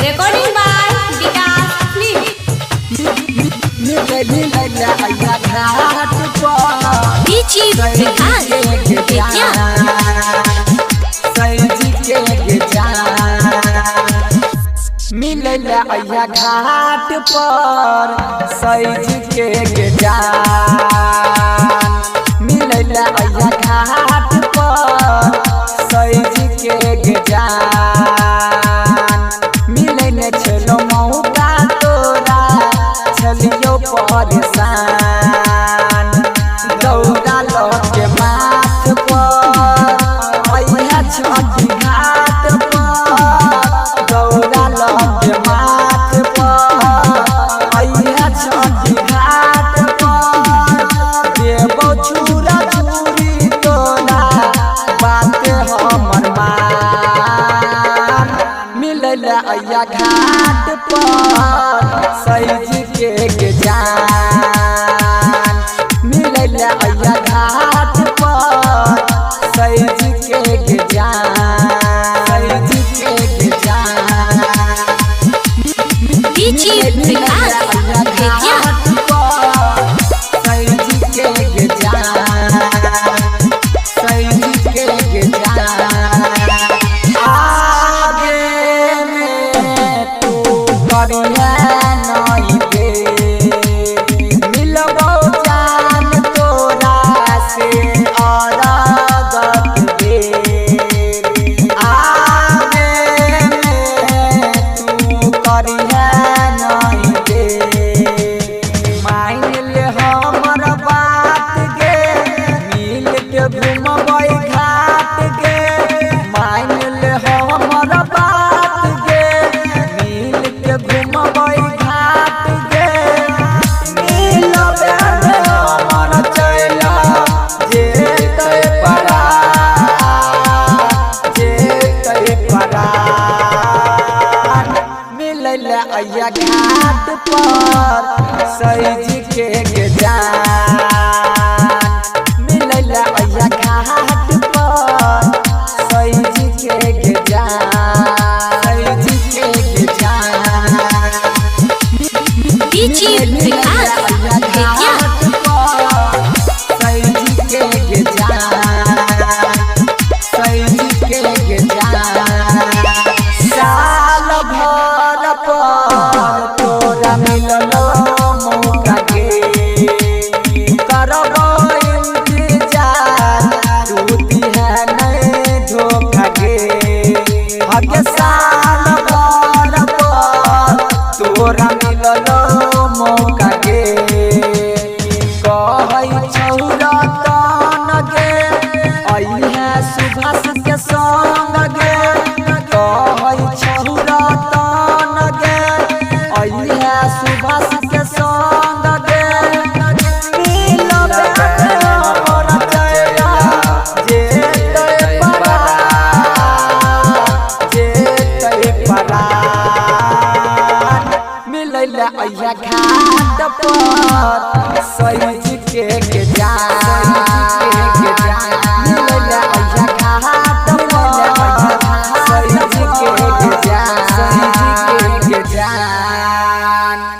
Recording by Vikas Film. DJ Vikas Vidya. मिलला अया घाट पर सैज के जान मिलला अया घाट पर सैज के जान मिलने चलो मौका तोरा चलियो परेशान दौड़ा लो के माथ पर अया छठी घाट पर दौड़ा लो के माथ पर अया छठी घाट पर देबो छुरा छुरी तोरा बात हमर मान मिलला अया घाट पर सैज के जान मिलला अया घाट पर सैज के जान सैज के जान DJ Vikas Vidya. सैज के जान सैज के जान आगे में तू करिया नहीं दे मिलबो जान तोरा से अरगत दे आगे में तू करिया नहीं दे मान ले हमर बात गे मिल के घूमबै घाट गे मान ले हमर बात गे मिल के घूमबै घाट गे मिलबे हमर चला जेतै परा मिलला अया घाट पर सैज के जान मिलला अया घाट पर सैज के जान सैज के जान DJ Vikas Vidya. सैज के जान सैज के जान साल भर पर तोरा मिललो मौका के करबो इंतजार तू दिहा नहीं धोखा के आगे साल भर पर तोरा मिललो मौका के कहै छौरा तन गे अइहे सुभाष के संग गे कह